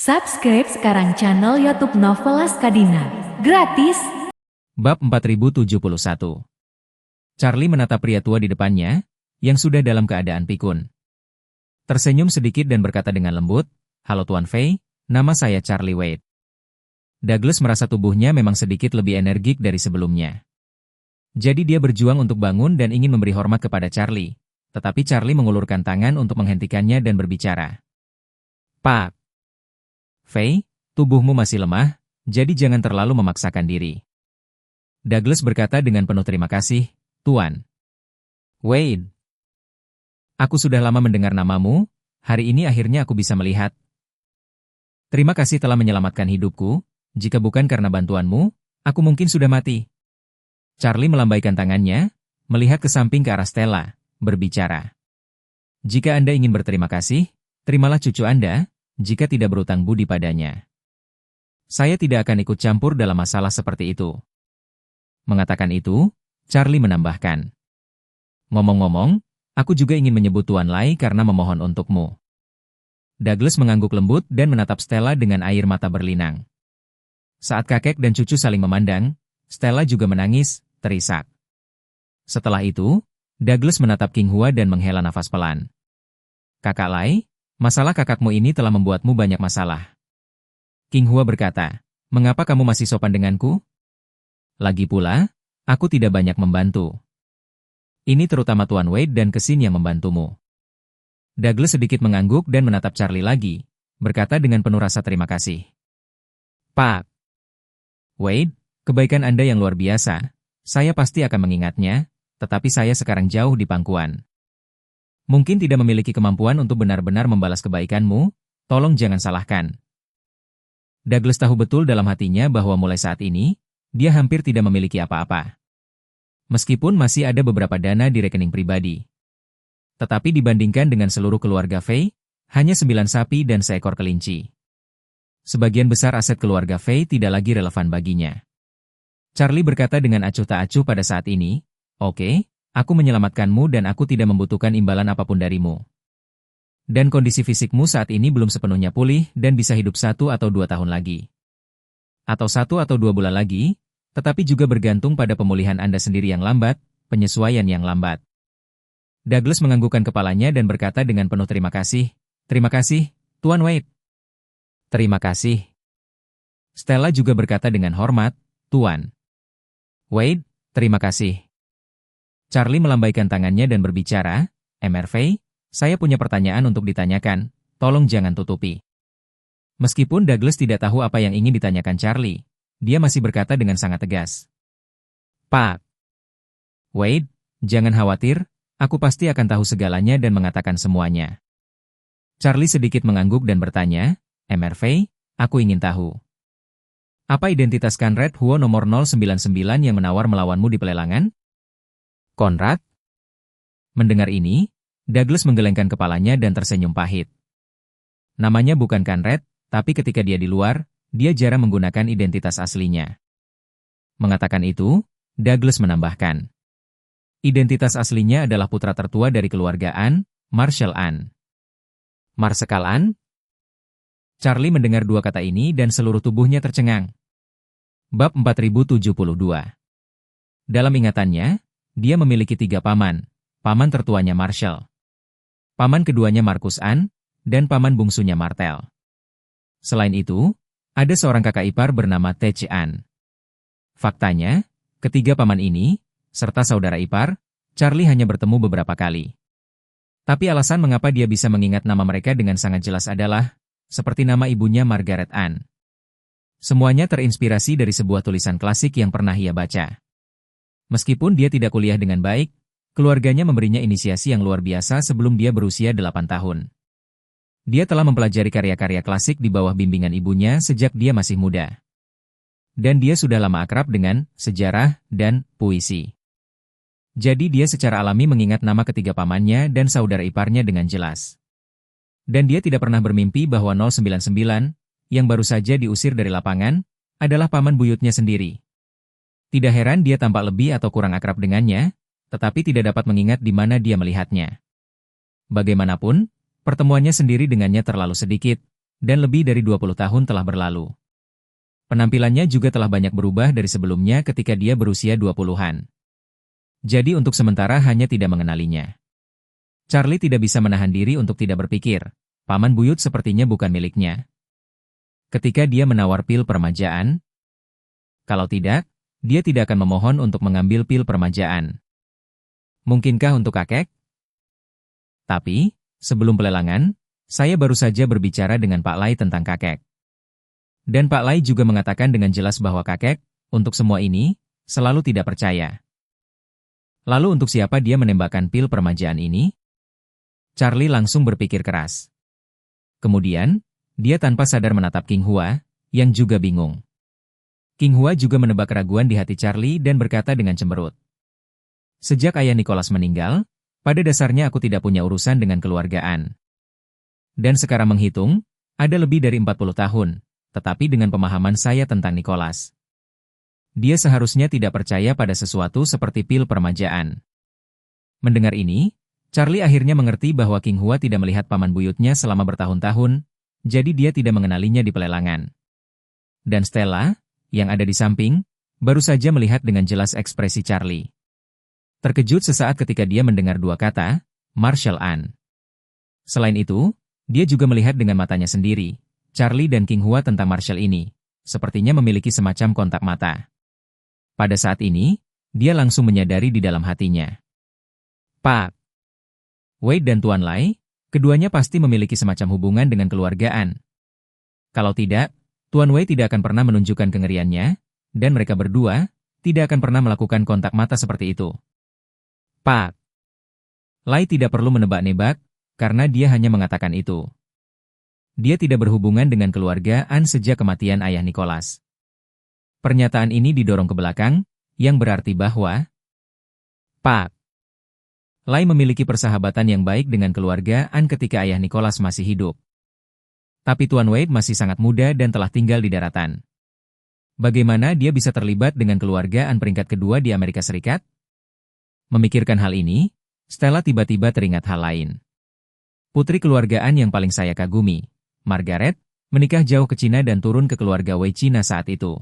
Subscribe sekarang channel YouTube Novelas Kadina. Gratis. Bab 4071. Charlie menatap pria tua di depannya, yang sudah dalam keadaan pikun. Tersenyum sedikit dan berkata dengan lembut, "Halo Tuan Fei, nama saya Charlie Wade." Douglas merasa tubuhnya memang sedikit lebih energik dari sebelumnya. Jadi dia berjuang untuk bangun dan ingin memberi hormat kepada Charlie. Tetapi Charlie mengulurkan tangan untuk menghentikannya dan berbicara. "Pak, Fei, tubuhmu masih lemah, jadi jangan terlalu memaksakan diri." Douglas berkata dengan penuh terima kasih, "Tuan Wade. Aku sudah lama mendengar namamu, hari ini akhirnya aku bisa melihat. Terima kasih telah menyelamatkan hidupku, jika bukan karena bantuanmu, aku mungkin sudah mati." Charlie melambaikan tangannya, melihat ke samping ke arah Stella, berbicara. "Jika Anda ingin berterima kasih, terimalah cucu Anda, jika tidak berutang budi padanya. Saya tidak akan ikut campur dalam masalah seperti itu." Mengatakan itu, Charlie menambahkan, "Ngomong-ngomong, aku juga ingin menyebut Tuan Lai karena memohon untukmu." Douglas mengangguk lembut dan menatap Stella dengan air mata berlinang. Saat kakek dan cucu saling memandang, Stella juga menangis, terisak. Setelah itu, Douglas menatap King Hua dan menghela nafas pelan. "Kakak Lai, masalah kakakmu ini telah membuatmu banyak masalah." King Hua berkata, "Mengapa kamu masih sopan denganku? Lagi pula, aku tidak banyak membantu. Ini terutama Tuan Wade dan Kesin yang membantumu." Douglas sedikit mengangguk dan menatap Charlie lagi, berkata dengan penuh rasa terima kasih. "Pak Wade, kebaikan Anda yang luar biasa. Saya pasti akan mengingatnya, tetapi saya sekarang jauh di pangkuan. Mungkin tidak memiliki kemampuan untuk benar-benar membalas kebaikanmu, tolong jangan salahkan." Douglas tahu betul dalam hatinya bahwa mulai saat ini, dia hampir tidak memiliki apa-apa. Meskipun masih ada beberapa dana di rekening pribadi. Tetapi dibandingkan dengan seluruh keluarga Fei, hanya 9 sapi dan seekor kelinci. Sebagian besar aset keluarga Fei tidak lagi relevan baginya. Charlie berkata dengan acuh tak acuh pada saat ini, "Oke, aku menyelamatkanmu dan aku tidak membutuhkan imbalan apapun darimu. Dan kondisi fisikmu saat ini belum sepenuhnya pulih dan bisa hidup 1 atau 2 tahun lagi. Atau 1 atau 2 bulan lagi, tetapi juga bergantung pada pemulihan Anda sendiri yang lambat, penyesuaian yang lambat." Douglas menganggukkan kepalanya dan berkata dengan penuh terima kasih, "Terima kasih, Tuan Wade." "Terima kasih." Stella juga berkata dengan hormat, "Tuan Wade, terima kasih." Charlie melambaikan tangannya dan berbicara, "Mr. Fei, saya punya pertanyaan untuk ditanyakan, tolong jangan tutupi." Meskipun Douglas tidak tahu apa yang ingin ditanyakan Charlie, dia masih berkata dengan sangat tegas, "Pak Wade, jangan khawatir, aku pasti akan tahu segalanya dan mengatakan semuanya." Charlie sedikit mengangguk dan bertanya, "Mr. Fei, aku ingin tahu. Apa identitas Conrad Huo nomor 099 yang menawar melawanmu di pelelangan?" "Conrad?" Mendengar ini, Douglas menggelengkan kepalanya dan tersenyum pahit. Namanya bukan Conrad, tapi ketika dia di luar, dia jarang menggunakan identitas aslinya. Mengatakan itu, Douglas menambahkan, identitas aslinya adalah putra tertua dari keluarga An, Marshall An. "Marsekal An?" Charlie mendengar dua kata ini dan seluruh tubuhnya tercengang. Bab 4072. Dalam ingatannya, dia memiliki 3 paman, paman tertuanya Marshall, paman keduanya Marcus An, dan paman bungsunya Martel. Selain itu, ada seorang kakak ipar bernama Tech An. Faktanya, ketiga paman ini, serta saudara ipar, Charlie hanya bertemu beberapa kali. Tapi alasan mengapa dia bisa mengingat nama mereka dengan sangat jelas adalah, seperti nama ibunya Margaret An. Semuanya terinspirasi dari sebuah tulisan klasik yang pernah ia baca. Meskipun dia tidak kuliah dengan baik, keluarganya memberinya inisiasi yang luar biasa sebelum dia berusia 8 tahun. Dia telah mempelajari karya-karya klasik di bawah bimbingan ibunya sejak dia masih muda. Dan dia sudah lama akrab dengan sejarah dan puisi. Jadi dia secara alami mengingat nama ketiga pamannya dan saudara iparnya dengan jelas. Dan dia tidak pernah bermimpi bahwa 099, yang baru saja diusir dari lapangan, adalah paman buyutnya sendiri. Tidak heran dia tampak lebih atau kurang akrab dengannya, tetapi tidak dapat mengingat di mana dia melihatnya. Bagaimanapun, pertemuannya sendiri dengannya terlalu sedikit, dan lebih dari 20 tahun telah berlalu. Penampilannya juga telah banyak berubah dari sebelumnya ketika dia berusia 20-an. Jadi untuk sementara hanya tidak mengenalinya. Charlie tidak bisa menahan diri untuk tidak berpikir, paman buyut sepertinya bukan miliknya. Ketika dia menawar pil permajaan, kalau tidak, dia tidak akan memohon untuk mengambil pil permajaan. Mungkinkah untuk kakek? Tapi, sebelum pelelangan, saya baru saja berbicara dengan Pak Lai tentang kakek. Dan Pak Lai juga mengatakan dengan jelas bahwa kakek, untuk semua ini, selalu tidak percaya. Lalu untuk siapa dia menembakkan pil permajaan ini? Charlie langsung berpikir keras. Kemudian, dia tanpa sadar menatap King Hua, yang juga bingung. King Hua juga menebak keraguan di hati Charlie dan berkata dengan cemberut. Sejak ayah Nicholas meninggal, pada dasarnya aku tidak punya urusan dengan keluargaan. Dan sekarang menghitung, ada lebih dari 40 tahun, tetapi dengan pemahaman saya tentang Nicholas. Dia seharusnya tidak percaya pada sesuatu seperti pil permajaan. Mendengar ini, Charlie akhirnya mengerti bahwa King Hua tidak melihat paman buyutnya selama bertahun-tahun, jadi dia tidak mengenalinya di pelelangan. Dan Stella, yang ada di samping, baru saja melihat dengan jelas ekspresi Charlie. Terkejut sesaat ketika dia mendengar dua kata, Marshall An. Selain itu, dia juga melihat dengan matanya sendiri, Charlie dan King Hua tentang Marshall ini, sepertinya memiliki semacam kontak mata. Pada saat ini, dia langsung menyadari di dalam hatinya. Pak Wade dan Tuan Lai, keduanya pasti memiliki semacam hubungan dengan keluargaan. Kalau tidak, Tuan Wei tidak akan pernah menunjukkan kengeriannya, dan mereka berdua tidak akan pernah melakukan kontak mata seperti itu. Pak Lai tidak perlu menebak-nebak, karena dia hanya mengatakan itu. Dia tidak berhubungan dengan keluargaan sejak kematian ayah Nicholas. Pernyataan ini didorong ke belakang, yang berarti bahwa Pak Lai memiliki persahabatan yang baik dengan keluargaan ketika ayah Nicholas masih hidup. Tapi Tuan Wade masih sangat muda dan telah tinggal di daratan. Bagaimana dia bisa terlibat dengan keluargaan peringkat kedua di Amerika Serikat? Memikirkan hal ini, Stella tiba-tiba teringat hal lain. Putri keluargaan yang paling saya kagumi, Margaret, menikah jauh ke Cina dan turun ke keluarga Wei Cina saat itu.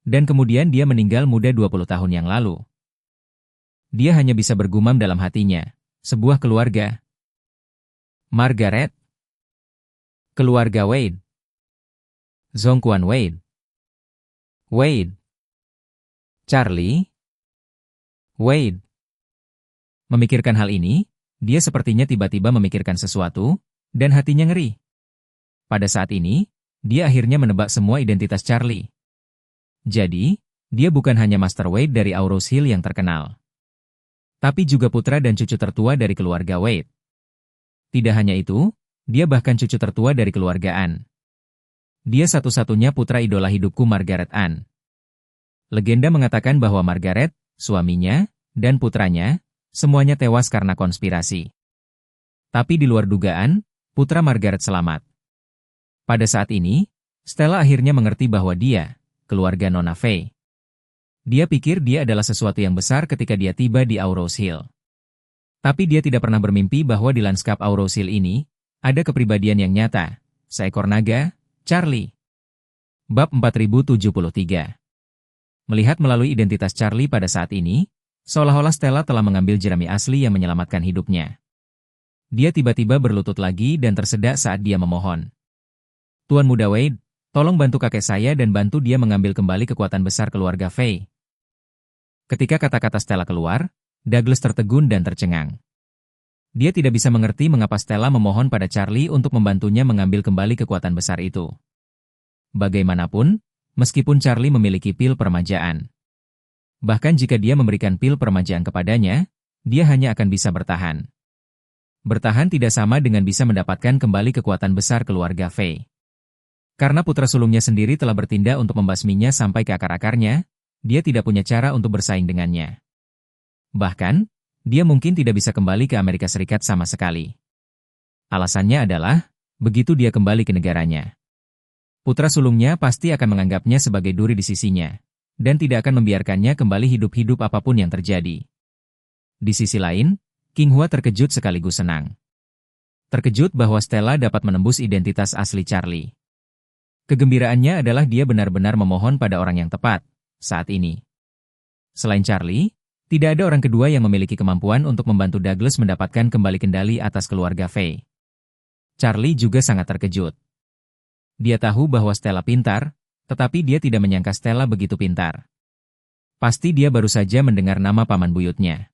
Dan kemudian dia meninggal muda 20 tahun yang lalu. Dia hanya bisa bergumam dalam hatinya, sebuah keluarga. Margaret. Keluarga Wade. Zhongquan Wade. Wade. Charlie. Wade. Memikirkan hal ini, dia sepertinya tiba-tiba memikirkan sesuatu, dan hatinya ngeri. Pada saat ini, dia akhirnya menebak semua identitas Charlie. Jadi, dia bukan hanya Master Wade dari Aurous Hill yang terkenal, tapi juga putra dan cucu tertua dari keluarga Wade. Tidak hanya itu, dia bahkan cucu tertua dari keluarga An. Dia satu-satunya putra idola hidupku Margaret An. Legenda mengatakan bahwa Margaret, suaminya, dan putranya, semuanya tewas karena konspirasi. Tapi di luar dugaan, putra Margaret selamat. Pada saat ini, Stella akhirnya mengerti bahwa dia, keluarga Nona Fei. Dia pikir dia adalah sesuatu yang besar ketika dia tiba di Aurous Hill. Tapi dia tidak pernah bermimpi bahwa di lanskap Aurous Hill ini, ada kepribadian yang nyata, seekor naga, Charlie. Bab 4073. Melihat melalui identitas Charlie pada saat ini, seolah-olah Stella telah mengambil jerami asli yang menyelamatkan hidupnya. Dia tiba-tiba berlutut lagi dan tersedak saat dia memohon. Tuan Muda Wade, tolong bantu kakek saya dan bantu dia mengambil kembali kekuatan besar keluarga Fei. Ketika kata-kata Stella keluar, Douglas tertegun dan tercengang. Dia tidak bisa mengerti mengapa Stella memohon pada Charlie untuk membantunya mengambil kembali kekuatan besar itu. Bagaimanapun, meskipun Charlie memiliki pil permajaan, bahkan jika dia memberikan pil permajaan kepadanya, dia hanya akan bisa bertahan. Bertahan tidak sama dengan bisa mendapatkan kembali kekuatan besar keluarga Fei. Karena putra sulungnya sendiri telah bertindak untuk membasminya sampai ke akar-akarnya, dia tidak punya cara untuk bersaing dengannya. Bahkan, dia mungkin tidak bisa kembali ke Amerika Serikat sama sekali. Alasannya adalah, begitu dia kembali ke negaranya, putra sulungnya pasti akan menganggapnya sebagai duri di sisinya, dan tidak akan membiarkannya kembali hidup-hidup apapun yang terjadi. Di sisi lain, King Hua terkejut sekaligus senang. terkejut bahwa Stella dapat menembus identitas asli Charlie. Kegembiraannya adalah dia benar-benar memohon pada orang yang tepat saat ini. Selain Charlie, tidak ada orang kedua yang memiliki kemampuan untuk membantu Douglas mendapatkan kembali kendali atas keluarga Faye. Charlie juga sangat terkejut. Dia tahu bahwa Stella pintar, tetapi dia tidak menyangka Stella begitu pintar. Pasti dia baru saja mendengar nama paman buyutnya.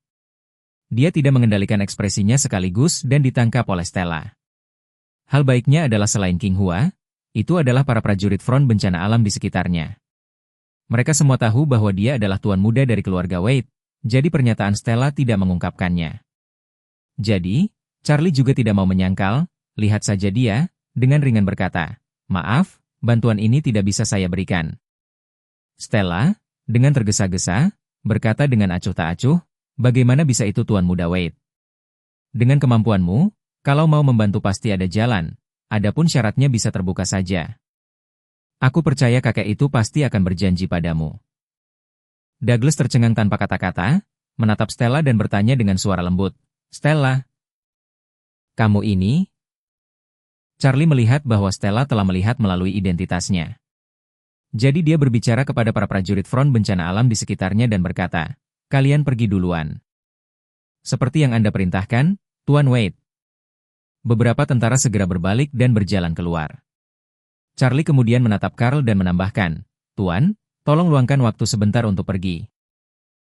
Dia tidak mengendalikan ekspresinya sekaligus dan ditangkap oleh Stella. Hal baiknya adalah selain King Hua, itu adalah para prajurit front bencana alam di sekitarnya. Mereka semua tahu bahwa dia adalah tuan muda dari keluarga Wade, jadi pernyataan Stella tidak mengungkapkannya. Jadi, Charlie juga tidak mau menyangkal, lihat saja dia, dengan ringan berkata, "Maaf, bantuan ini tidak bisa saya berikan." Stella, dengan tergesa-gesa, berkata dengan acuh tak acuh, "Bagaimana bisa itu tuan muda Wade? Dengan kemampuanmu, kalau mau membantu pasti ada jalan, adapun syaratnya bisa terbuka saja. Aku percaya kakek itu pasti akan berjanji padamu." Douglas tercengang tanpa kata-kata, menatap Stella dan bertanya dengan suara lembut, "Stella, kamu ini?" Charlie melihat bahwa Stella telah melihat melalui identitasnya. Jadi dia berbicara kepada para prajurit front bencana alam di sekitarnya dan berkata, "Kalian pergi duluan. Seperti yang Anda perintahkan, Tuan Wade." Beberapa tentara segera berbalik dan berjalan keluar. Charlie kemudian menatap Carl dan menambahkan, "Tuan, tolong luangkan waktu sebentar untuk pergi."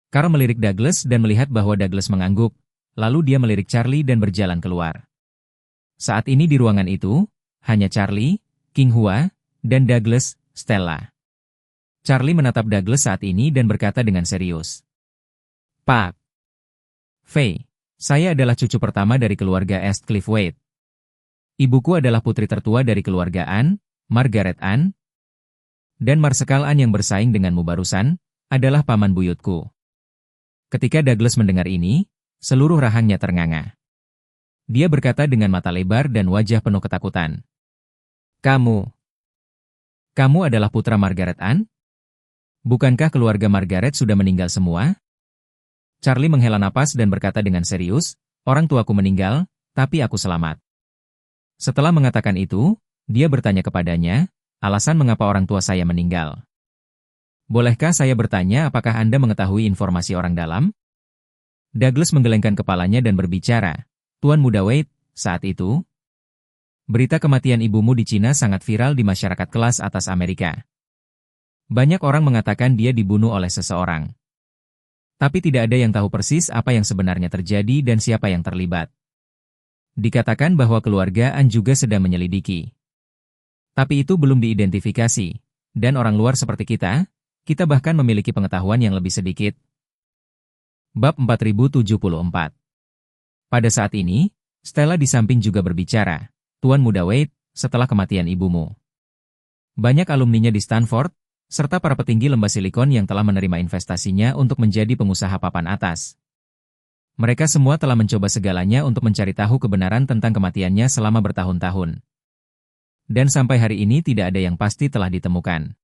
Carl melirik Douglas dan melihat bahwa Douglas mengangguk, lalu dia melirik Charlie dan berjalan keluar. Saat ini di ruangan itu, hanya Charlie, King Hua, dan Douglas, Stella. Charlie menatap Douglas saat ini dan berkata dengan serius, "Pak Faye, saya adalah cucu pertama dari keluarga Eastcliff Wade. Ibuku adalah putri tertua dari keluarga Anne, Margaret Anne, dan Marsekal Anne yang bersaing denganmu barusan, adalah paman buyutku." Ketika Douglas mendengar ini, seluruh rahangnya ternganga. Dia berkata dengan mata lebar dan wajah penuh ketakutan, Kamu adalah putra Margaret Anne? Bukankah keluarga Margaret sudah meninggal semua?" Charlie menghela napas dan berkata dengan serius, "Orang tuaku meninggal, tapi aku selamat." Setelah mengatakan itu, dia bertanya kepadanya, "Alasan mengapa orang tua saya meninggal? Bolehkah saya bertanya apakah Anda mengetahui informasi orang dalam?" Douglas menggelengkan kepalanya dan berbicara, "Tuan muda Wade, saat itu, berita kematian ibumu di Cina sangat viral di masyarakat kelas atas Amerika. Banyak orang mengatakan dia dibunuh oleh seseorang. Tapi tidak ada yang tahu persis apa yang sebenarnya terjadi dan siapa yang terlibat. Dikatakan bahwa keluarga An juga sedang menyelidiki. Tapi itu belum diidentifikasi, dan orang luar seperti kita bahkan memiliki pengetahuan yang lebih sedikit." Bab 4074. Pada saat ini, Stella di samping juga berbicara, "Tuan muda Wade, setelah kematian ibumu, banyak alumninya di Stanford, serta para petinggi lembah silikon yang telah menerima investasinya untuk menjadi pengusaha papan atas. Mereka semua telah mencoba segalanya untuk mencari tahu kebenaran tentang kematiannya selama bertahun-tahun. Dan sampai hari ini tidak ada yang pasti telah ditemukan."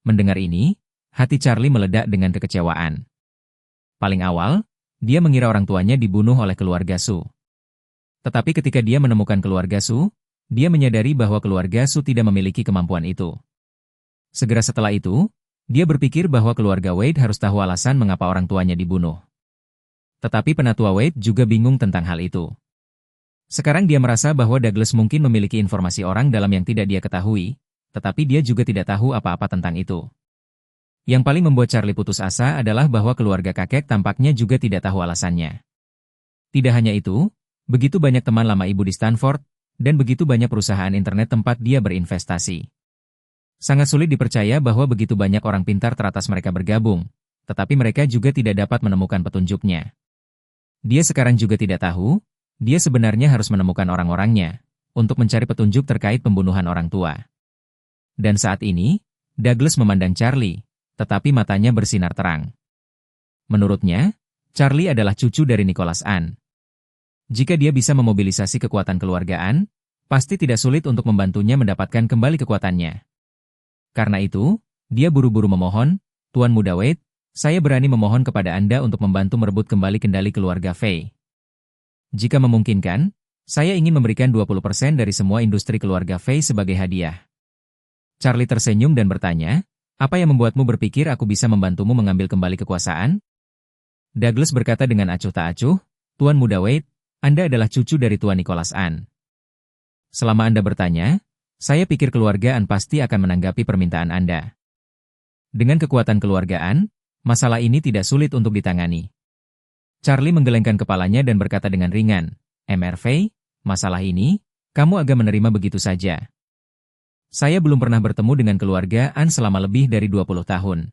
Mendengar ini, hati Charlie meledak dengan kekecewaan. Paling awal, dia mengira orang tuanya dibunuh oleh keluarga Su. Tetapi ketika dia menemukan keluarga Su, dia menyadari bahwa keluarga Su tidak memiliki kemampuan itu. Segera setelah itu, dia berpikir bahwa keluarga Wade harus tahu alasan mengapa orang tuanya dibunuh. Tetapi penatua Wade juga bingung tentang hal itu. Sekarang dia merasa bahwa Douglas mungkin memiliki informasi orang dalam yang tidak dia ketahui, tetapi dia juga tidak tahu apa-apa tentang itu. Yang paling membuat Charlie putus asa adalah bahwa keluarga kakek tampaknya juga tidak tahu alasannya. Tidak hanya itu, begitu banyak teman lama ibu di Stanford, dan begitu banyak perusahaan internet tempat dia berinvestasi. Sangat sulit dipercaya bahwa begitu banyak orang pintar teratas mereka bergabung, tetapi mereka juga tidak dapat menemukan petunjuknya. Dia sekarang juga tidak tahu, dia sebenarnya harus menemukan orang-orangnya, untuk mencari petunjuk terkait pembunuhan orang tua. Dan saat ini, Douglas memandang Charlie, tetapi matanya bersinar terang. Menurutnya, Charlie adalah cucu dari Nicholas Anne. Jika dia bisa memobilisasi kekuatan keluarga Anne, pasti tidak sulit untuk membantunya mendapatkan kembali kekuatannya. Karena itu, dia buru-buru memohon, "Tuan muda Wade, saya berani memohon kepada Anda untuk membantu merebut kembali kendali keluarga Faye. Jika memungkinkan, Saya ingin memberikan 20% dari semua industri keluarga Fei sebagai hadiah. Charlie tersenyum dan bertanya, apa yang membuatmu berpikir aku bisa membantumu mengambil kembali kekuasaan? Douglas berkata dengan acuh tak acuh, Tuan Muda Wade, Anda adalah cucu dari Tuan Nicholas An. Selama Anda bertanya, saya pikir keluarga An pasti akan menanggapi permintaan Anda. Dengan kekuatan keluarga An, masalah ini tidak sulit untuk ditangani. Charlie menggelengkan kepalanya dan berkata dengan ringan, MRV, masalah ini, kamu agak menerima begitu saja. Saya belum pernah bertemu dengan keluarga An selama lebih dari 20 tahun.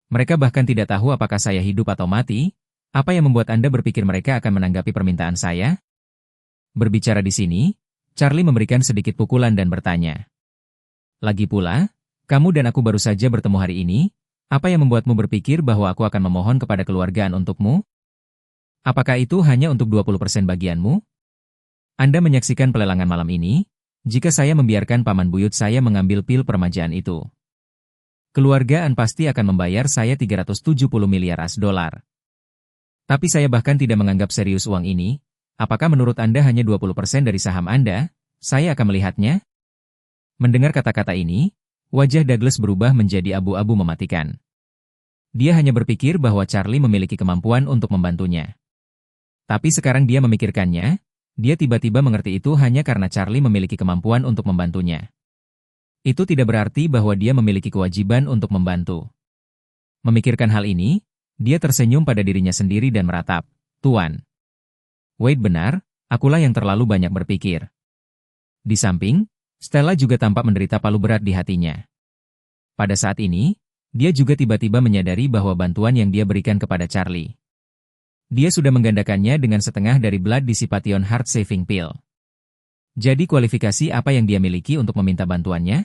Mereka bahkan tidak tahu apakah saya hidup atau mati. Apa yang membuat Anda berpikir mereka akan menanggapi permintaan saya? Berbicara di sini, Charlie memberikan sedikit pukulan dan bertanya. Lagi pula, kamu dan aku baru saja bertemu hari ini, apa yang membuatmu berpikir bahwa aku akan memohon kepada keluarga An untukmu? Apakah itu hanya untuk 20% bagianmu? Anda menyaksikan pelelangan malam ini, jika saya membiarkan paman buyut saya mengambil pil permajaan itu. Keluarga An pasti akan membayar saya 370 miliar US$. Tapi saya bahkan tidak menganggap serius uang ini. Apakah menurut Anda hanya 20% dari saham Anda? Saya akan melihatnya. Mendengar kata-kata ini, wajah Douglas berubah menjadi abu-abu mematikan. Dia hanya berpikir bahwa Charlie memiliki kemampuan untuk membantunya. Tapi sekarang dia memikirkannya, dia tiba-tiba mengerti itu hanya karena Charlie memiliki kemampuan untuk membantunya. Itu tidak berarti bahwa dia memiliki kewajiban untuk membantu. Memikirkan hal ini, dia tersenyum pada dirinya sendiri dan meratap, Tuan. Wade benar, akulah yang terlalu banyak berpikir. Di samping, Stella juga tampak menderita palu berat di hatinya. Pada saat ini, dia juga tiba-tiba menyadari bahwa bantuan yang dia berikan kepada Charlie. Dia sudah menggandakannya dengan setengah dari Blood Dissipation Heart Saving Pill. Jadi kualifikasi apa yang dia miliki untuk meminta bantuannya?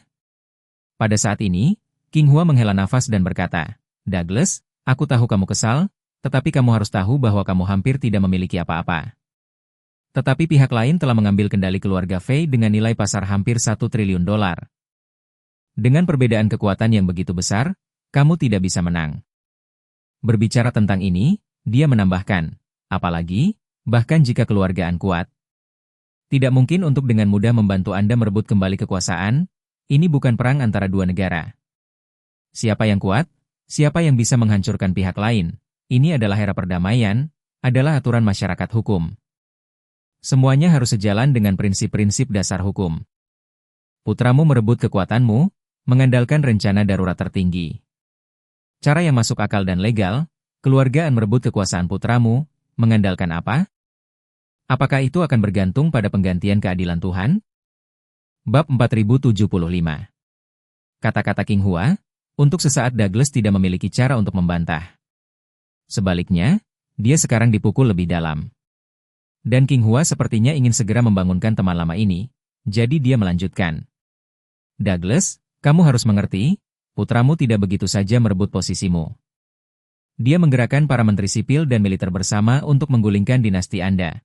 Pada saat ini, King Hua menghela nafas dan berkata, Douglas, aku tahu kamu kesal, tetapi kamu harus tahu bahwa kamu hampir tidak memiliki apa-apa. Tetapi pihak lain telah mengambil kendali keluarga Fei dengan nilai pasar hampir $1 triliun. Dengan perbedaan kekuatan yang begitu besar, kamu tidak bisa menang. Berbicara tentang ini, dia menambahkan, apalagi, bahkan jika keluarga An kuat. Tidak mungkin untuk dengan mudah membantu Anda merebut kembali kekuasaan, ini bukan perang antara dua negara. Siapa yang kuat? Siapa yang bisa menghancurkan pihak lain? Ini adalah era perdamaian, adalah aturan masyarakat hukum. Semuanya harus sejalan dengan prinsip-prinsip dasar hukum. Putramu merebut kekuatanmu, mengandalkan rencana darurat tertinggi. Cara yang masuk akal dan legal, keluarga An merebut kekuasaan putramu, mengandalkan apa? Apakah itu akan bergantung pada penggantian keadilan Tuhan? Bab 4075. Kata-kata King Hua, untuk sesaat Douglas tidak memiliki cara untuk membantah. Sebaliknya, dia sekarang dipukul lebih dalam. Dan King Hua sepertinya ingin segera membangunkan teman lama ini, jadi dia melanjutkan. Douglas, kamu harus mengerti, putramu tidak begitu saja merebut posisimu. Dia menggerakkan para menteri sipil dan militer bersama untuk menggulingkan dinasti Anda.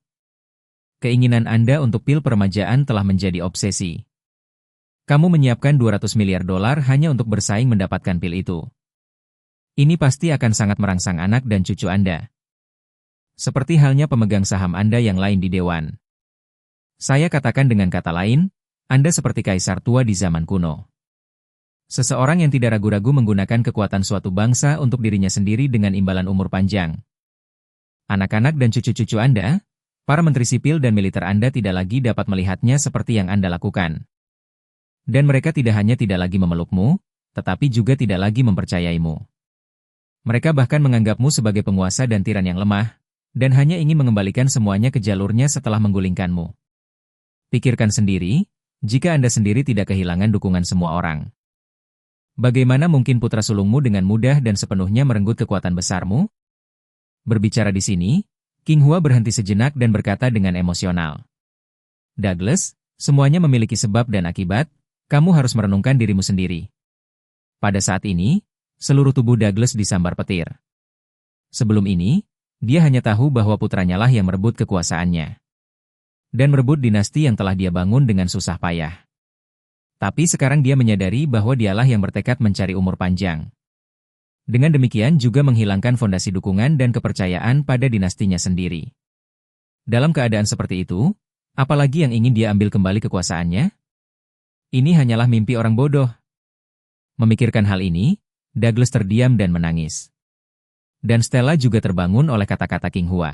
Keinginan Anda untuk pil permajaan telah menjadi obsesi. Kamu menyiapkan $200 miliar hanya untuk bersaing mendapatkan pil itu. Ini pasti akan sangat merangsang anak dan cucu Anda. Seperti halnya pemegang saham Anda yang lain di Dewan. Saya katakan dengan kata lain, Anda seperti kaisar tua di zaman kuno. Seseorang yang tidak ragu-ragu menggunakan kekuatan suatu bangsa untuk dirinya sendiri dengan imbalan umur panjang. Anak-anak dan cucu-cucu Anda, para menteri sipil dan militer Anda tidak lagi dapat melihatnya seperti yang Anda lakukan. Dan mereka tidak hanya tidak lagi memelukmu, tetapi juga tidak lagi mempercayaimu. Mereka bahkan menganggapmu sebagai penguasa dan tiran yang lemah, dan hanya ingin mengembalikan semuanya ke jalurnya setelah menggulingkanmu. Pikirkan sendiri, jika Anda sendiri tidak kehilangan dukungan semua orang. Bagaimana mungkin putra sulungmu dengan mudah dan sepenuhnya merenggut kekuatan besarmu? Berbicara di sini, King Hua berhenti sejenak dan berkata dengan emosional. Douglas, semuanya memiliki sebab dan akibat, kamu harus merenungkan dirimu sendiri. Pada saat ini, seluruh tubuh Douglas disambar petir. Sebelum ini, dia hanya tahu bahwa putranya lah yang merebut kekuasaannya. Dan merebut dinasti yang telah dia bangun dengan susah payah. Tapi sekarang dia menyadari bahwa dialah yang bertekad mencari umur panjang. Dengan demikian juga menghilangkan fondasi dukungan dan kepercayaan pada dinastinya sendiri. Dalam keadaan seperti itu, Apalagi yang ingin dia ambil kembali kekuasaannya? Ini hanyalah mimpi orang bodoh. Memikirkan hal ini, Douglas terdiam dan menangis. Dan Stella juga terbangun oleh kata-kata King Hua.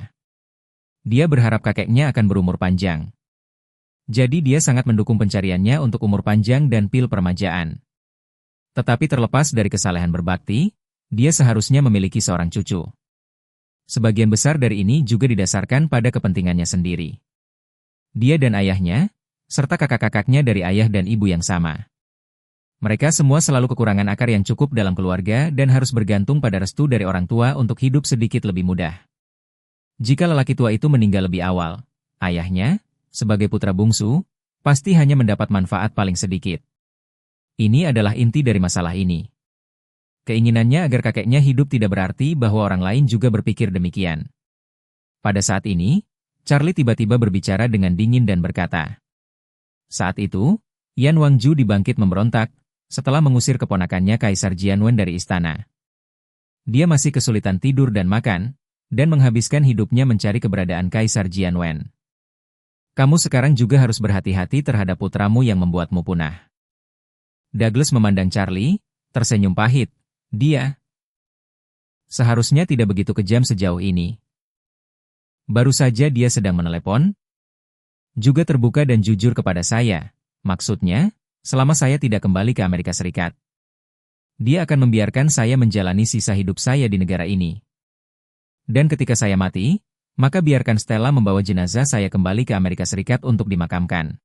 Dia berharap kakeknya akan berumur panjang. Jadi dia sangat mendukung pencariannya untuk umur panjang dan pil permajaan. Tetapi terlepas dari kesalehan berbakti, dia seharusnya memiliki seorang cucu. Sebagian besar dari ini juga didasarkan pada kepentingannya sendiri. Dia dan ayahnya, serta kakak-kakaknya dari ayah dan ibu yang sama. Mereka semua selalu kekurangan akar yang cukup dalam keluarga dan harus bergantung pada restu dari orang tua untuk hidup sedikit lebih mudah. Jika lelaki tua itu meninggal lebih awal, ayahnya, sebagai putra bungsu, pasti hanya mendapat manfaat paling sedikit. Ini adalah inti dari masalah ini. Keinginannya agar kakeknya hidup tidak berarti bahwa orang lain juga berpikir demikian. Pada saat ini, Charlie tiba-tiba berbicara dengan dingin dan berkata. Saat itu, Yan Wangju dibangkit memberontak, setelah mengusir keponakannya Kaisar Jianwen dari istana. Dia masih kesulitan tidur dan makan, dan menghabiskan hidupnya mencari keberadaan Kaisar Jianwen. Kamu sekarang juga harus berhati-hati terhadap putramu yang membuatmu punah. Douglas memandang Charlie, tersenyum pahit. Dia seharusnya tidak begitu kejam sejauh ini. Baru saja dia sedang menelepon, juga terbuka dan jujur kepada saya. Maksudnya, selama saya tidak kembali ke Amerika Serikat, dia akan membiarkan saya menjalani sisa hidup saya di negara ini. Dan ketika saya mati, maka biarkan Stella membawa jenazah saya kembali ke Amerika Serikat untuk dimakamkan.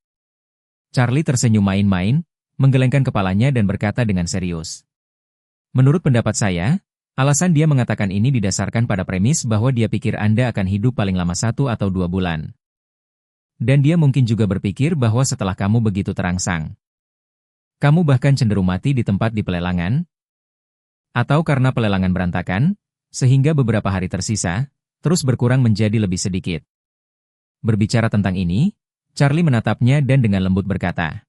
Charlie tersenyum main-main, menggelengkan kepalanya dan berkata dengan serius. Menurut pendapat saya, alasan dia mengatakan ini didasarkan pada premis bahwa dia pikir Anda akan hidup paling lama 1 atau 2 bulan. Dan dia mungkin juga berpikir bahwa setelah kamu begitu terangsang, kamu bahkan cenderung mati di tempat di pelelangan, atau karena pelelangan berantakan, sehingga beberapa hari tersisa, terus berkurang menjadi lebih sedikit. Berbicara tentang ini, Charlie menatapnya dan dengan lembut berkata,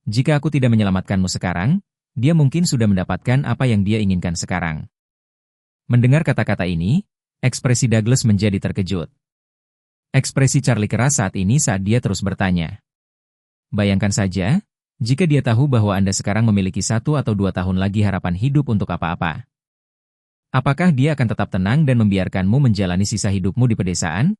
jika aku tidak menyelamatkanmu sekarang, dia mungkin sudah mendapatkan apa yang dia inginkan sekarang. Mendengar kata-kata ini, ekspresi Douglas menjadi terkejut. Ekspresi Charlie keras saat ini saat dia terus bertanya. Bayangkan saja, jika dia tahu bahwa Anda sekarang memiliki 1 atau 2 tahun lagi harapan hidup untuk apa-apa. Apakah dia akan tetap tenang dan membiarkanmu menjalani sisa hidupmu di pedesaan?